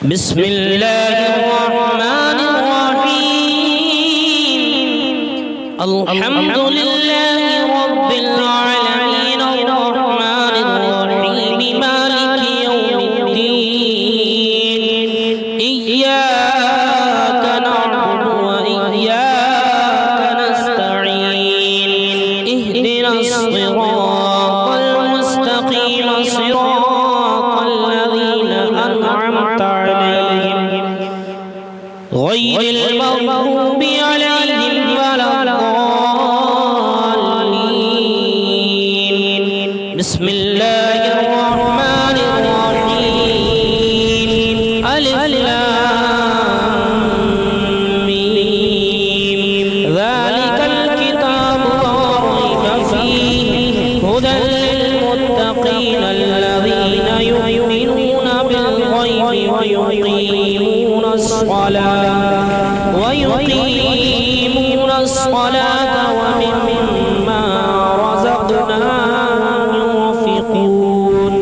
بسم الله الرحمن الرحيم الحمد لله رب العالمين الرحمن الرحيم مالك يوم الدين إياك نعبد وإياك نستعين اهدنا الصراط المستقيم صراط الذين أنعمت عليهم غير المغضوب عليهم ولا الضالين بسم الله الرحمن الرحيم ألف لام ميم ذلك الكتاب لا ريب فيه هدى للمتقين الذين يؤمنون بالغيب ويقيمون الصلاة ومما رزقناهم ينفقون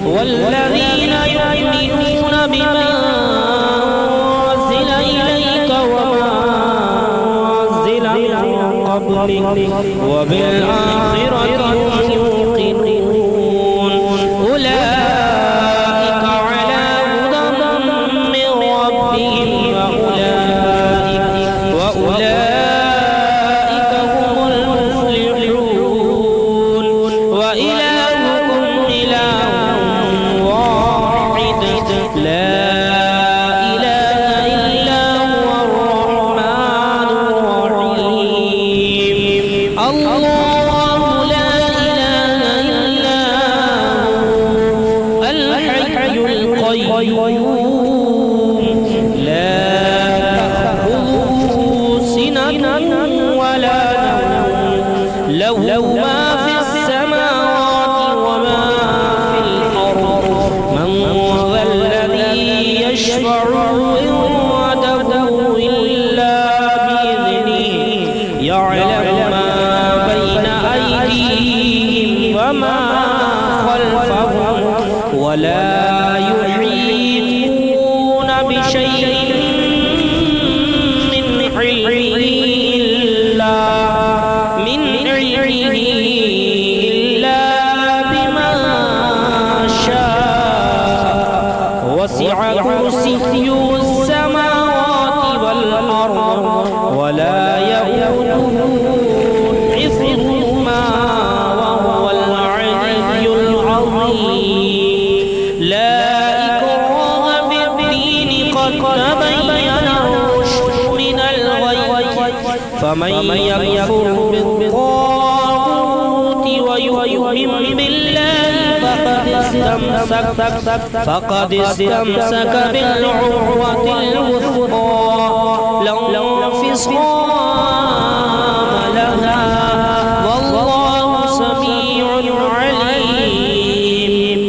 والذين يؤمنون بما أنزل إليك وما أنزل من قبلك وبالآخرة هم يوقنون أولئك على هدى من ربهم وأولئك هم المفلحون وإلهكم إله واحد لا إله إلا هو الرحمن الرحيم الله لا إله إلا هو الحي القيوم لا ولا نوم له ما في السماوات وما في الأرض من ذا الذي يشفع عنده إلا بإذنه يعلم ما بين أيديهم وما خلفهم ولا يحيطون بشيء من علمه إلا بما شاء وسع كرسيه السماوات والأرض ولا يئوده حفظهما وهو العلي العظيم لا إكراه في الدين قد تبين الرشد من الغي فمن يكفر بالطاغوت ويؤمن بالله فقد استمسك بالعروة الوثقى لا انفصام لها والله سميع عليم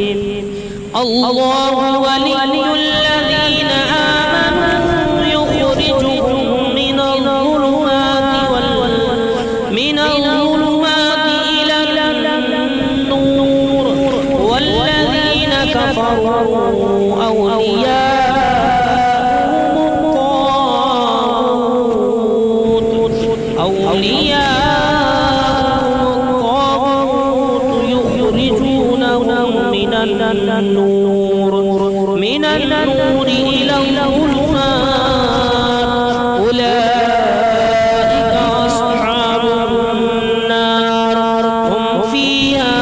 الله ولي الذين آمنوا يخرجهم من الظلمات إلى النور والذين كفروا أولياءهم الطاغوت يخرجونهم من النور إلى الظلمات أولئك أصحاب النار هم فيها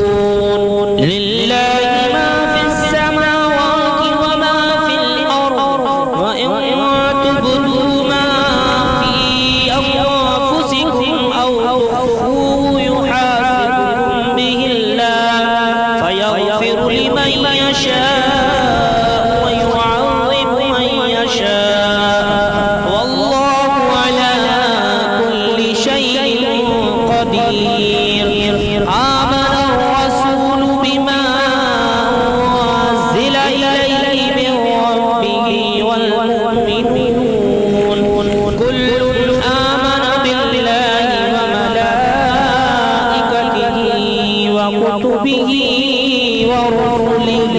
خالدون لله ما في السماوات وما في الأرض وإن تبدوا ما في أنفسكم أو تخفوه يحاسبكم به الله فيغفر لمن يشاء ويعذب من يشاء والله على كل شيء قدير آمن الرسول بما أنزل إليه من ربه والمؤمنون كل آمن بالله وملائكته وكتبه ورسله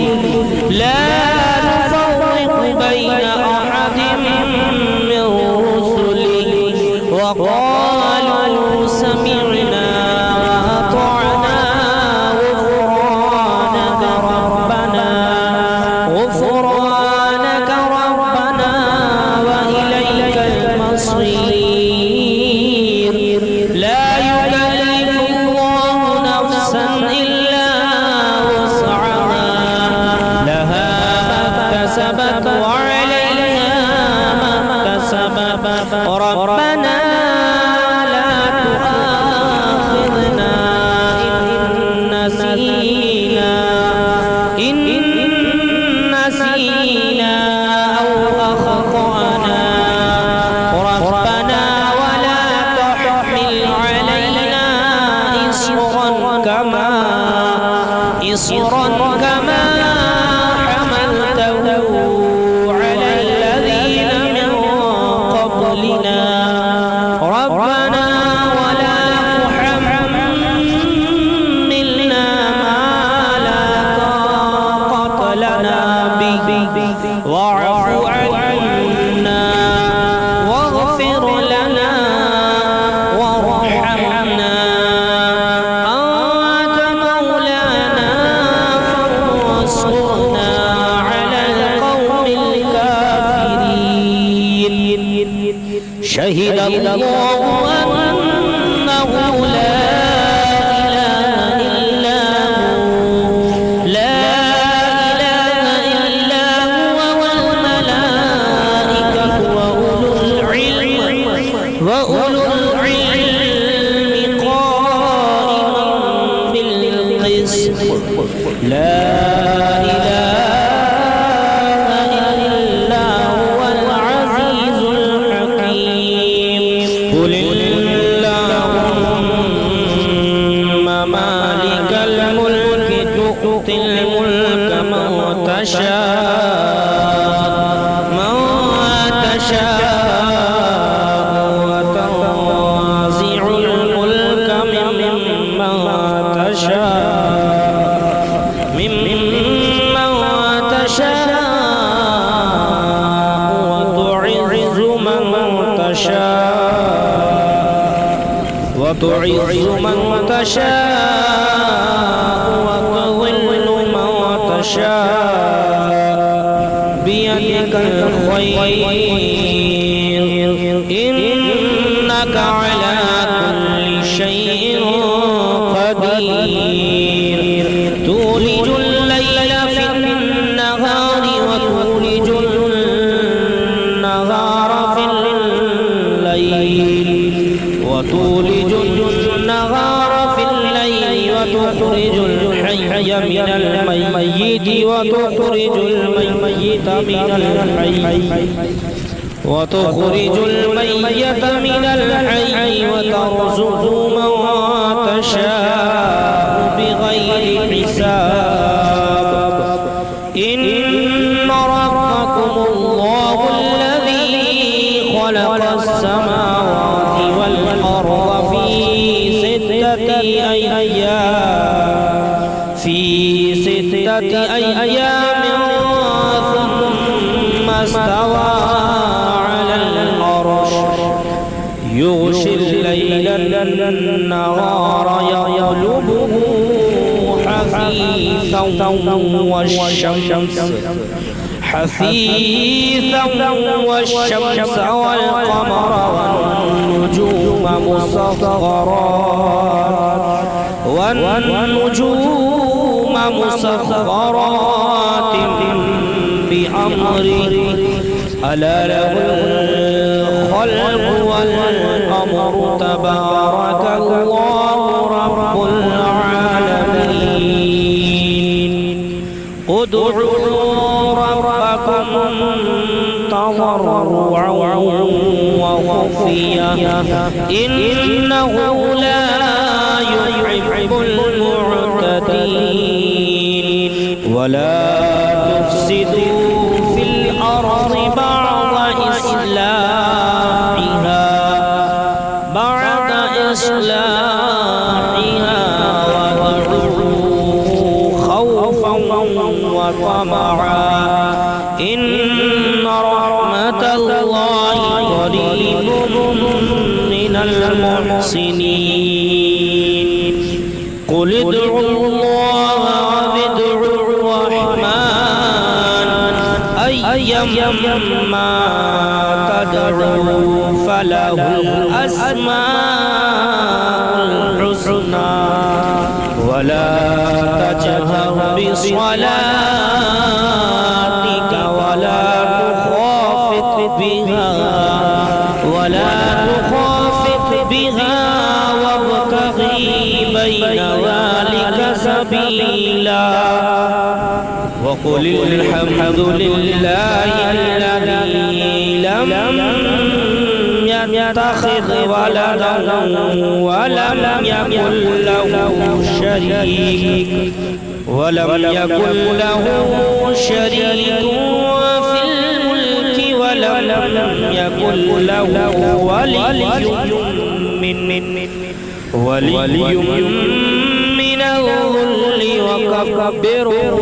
نسينا أو أخطأنا ربنا ولا تحمل علينا إصرا كما حملته على الذين من قبلنا ربنا ولا تحملنا ما لا طاقة لنا به واعف عنا واغفر لنا وارحمنا أنت مولانا فانصرنا على القوم الكافرين شهد الله أنه لا إله إلا هو والملائكة وأولو العلم قائما بالقسط لا إله إلا هو العزيز الحكيم قل اللهم مالك الملك تؤتي الملك من تشاء وتنزع الملك ممن تشاء وتعز من تشاء وتضل من تشاء بيدك الخير إنك على كل شيء قدير تولج الليل في النهار وتولج النهار في الليل وتخرج الحي من الميت وتخرج الميت من الحي وترزق من تشاء بغير حساب إن ربكم الله الذي خلق السماوات والأرض في ستة أيام ثم استوى على العرش يغشي الليل النهار يطلبه حثيثا والشمس والقمر والنجوم مسخرات بأمره ألا له الخلق والأمر تبارك الله رب العالمين ادعوا ربكم تضرعا وخفيا إنه لا يحب المعتدين ولا تفسدوا في الأرض بعد إصلاحها وادعوه خوفا وطمعا إن رحمة الله قريب من المحسنين قل ادعوا الله وادعوا الرحمن أيما تدعوا فله الأسماء الحسنى ولا تجهر بصلاتك ولا تخافت بها وابتغي بين ذلك سبيلا وقل الحمد لله الذي لم يتخذ ولدا ولم يكن له شريك في الملك ولم يكن له ولي من الذل وكبره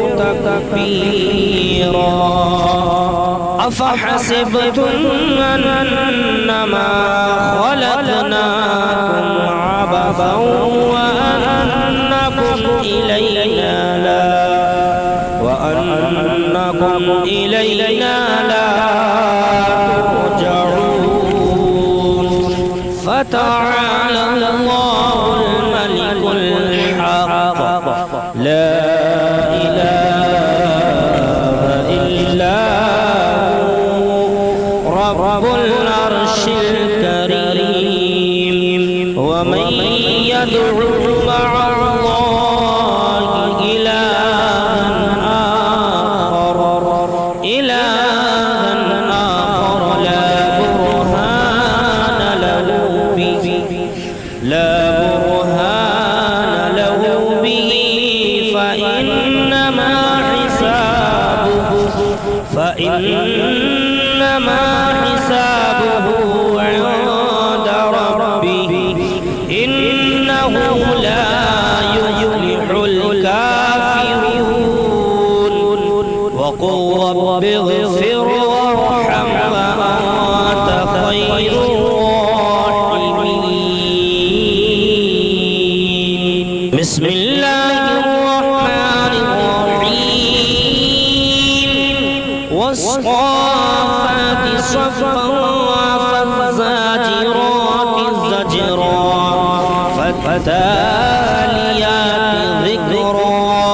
تكبيرا أفحسبتم أنما خلقناكم عبثا وأنكم إلينا لا ترجعون فتعالى الله الملك الحق لا إله إلا هو رب العرش الكريم ومن يدعو مع الله إلها آخر لا برهان له به فإنما حسابه عند ربه إنه لا يفلح الكافرون وقل رب اغفر وارحم وأنت خير الراحمين بسم الله الرحمن الرحيم والصافات صفا فالزاجرات زجرا فالتاليات ذكرا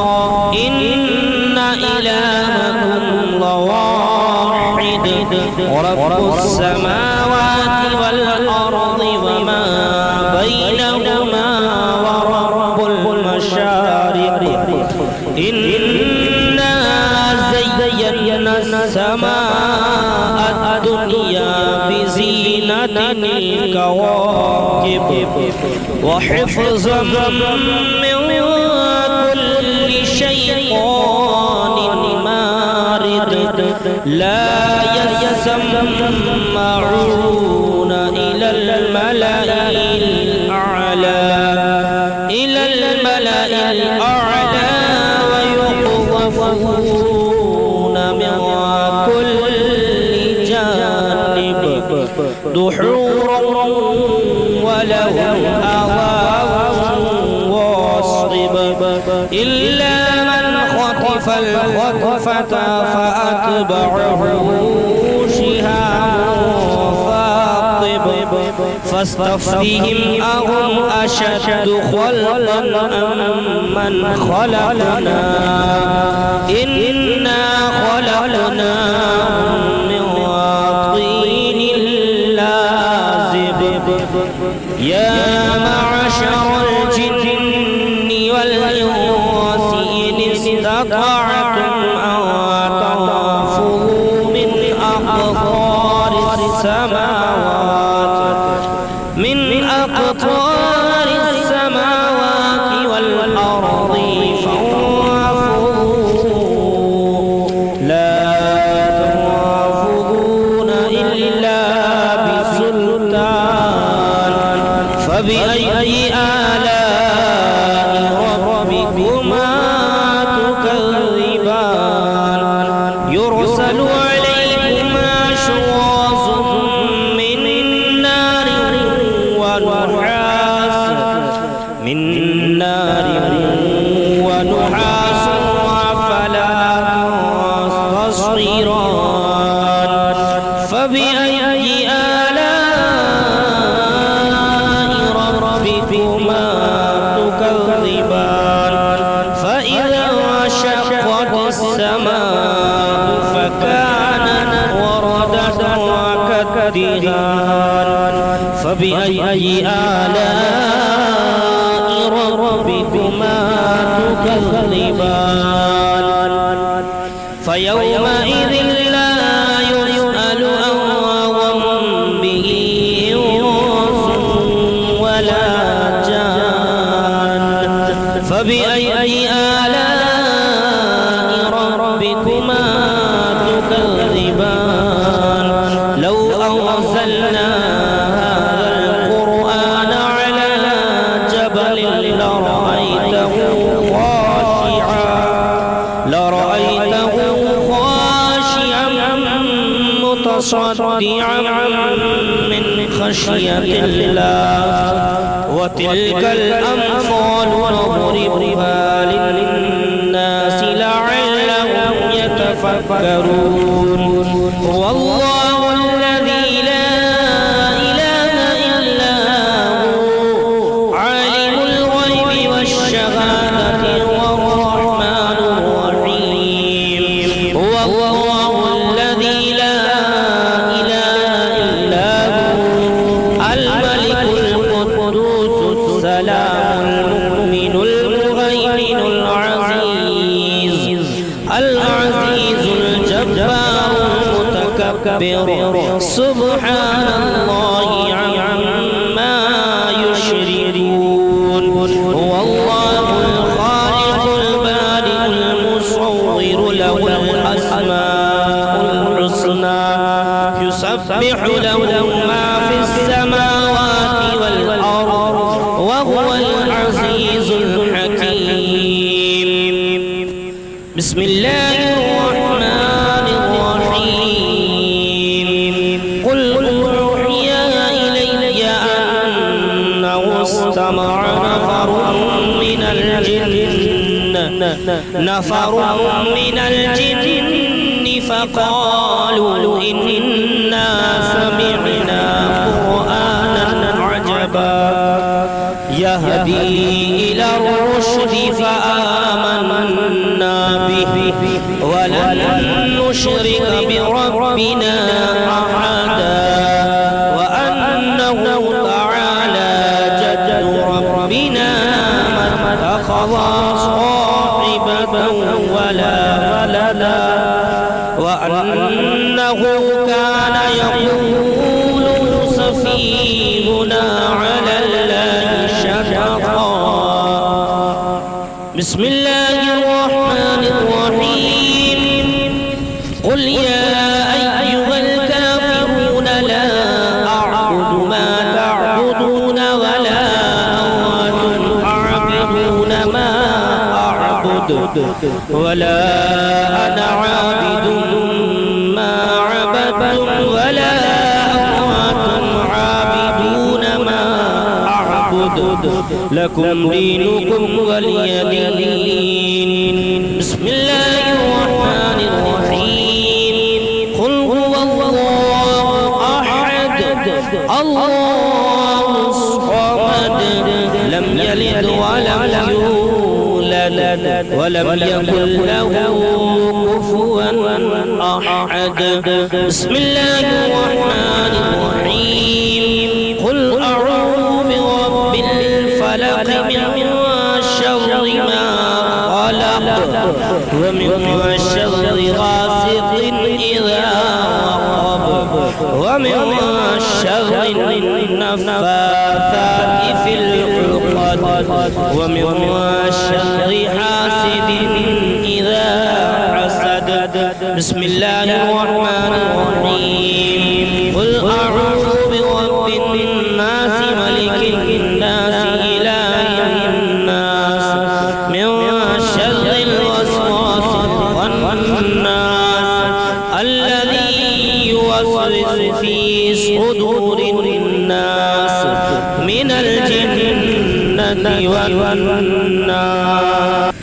إن إلهكم لواحد رب السماوات والأرض وما بينهما ورب المشارق إنا زينا السماء الدنيا بزينة الكواكب وحفظا من كل شيطان مارد لا يسمعون إلى الملأ الأعلى ويقذفون من كل جانب دحورا ولهم عذاب واصب إلا من خطف الخطفة فأتبعه شهاب ثاقب فاستفتهم أهم أشد خلقا أم من خلقنا إنا خلقناهم من طين لازب يا معشر الجن والإنس إن استطعتم أن تنفذوا من أقطار السماوات والأرض فانفذوا لا تنفذون إلا بسلطان فبأي آلاء ربكما تكذبان يرسل عليكما شواظ من نار ونحاس فلا تصطيران فبأي آلاء ربكما تكذبان فإذا انشقت السماء فكانت وردة كالدهان فبأي آلاء ربكما تكذبان فيومئذ لا يسأل عن ذنبه إنس ولا جان فبأي آلاء ربكما تكذبان لو أنزلنا هذا القرآن على جبل لرأيته خاشعا متصدعا من خشية الله وتلك الأمثال نضربها للناس لعلهم يتفكرون والله الذي لا إله إلا هو عالم الغيب والشهادة والرحمن الرحيم والله الذي لا إله إلا هو الملك القدوس السلام المؤمن المهيمن العزيز الجبار المتكبر سبحان الله عما يشركون هو الله الخالق البارئ المصور له الأسماء الحسنى يسبح له ما في السماوات والأرض وهو العزيز الحكيم بسم الله الرحمن الرحيم قل أوحي إلي أنه استمع نفر من الجن فقالوا إنا سمعنا قرآنا عجبا يهدي إلى الرشد فآمنا به ولن نشرك بربنا أحدا وأنه تعالى جد ربنا ما اتخذ صاحبة ولا ولدا وأنه كان يقول سفيهنا على الله شططا بسم الله الرحمن الرحيم قل يا أيها الكافرون لا أعبد ما تعبدون ولا أنتم عابدون ما أعبد ولا أنا عابد ما عبدتم ولا أنتم عابدون ما أعبد لكم دينكم ولي دين بسم الله الرحمن الرحيم قل هو الله أحد الله الصمد لم يلد ولم يولد ولم يكن له كفوا أحد بسم الله الرحمن الرحيم قل أعوذ برب الفلق من شر ما خلق ومن شر غاسق إذا وقب ومن شر النفاثات في العقد ومن شر حاسد إذا حسد بسم الله الرحمن الرحيم قل أعوذ برب الناس ملك الناس إله الناس من شر الوسواس الخناس الذي يوسوس في صدور الناس من الجنة والناس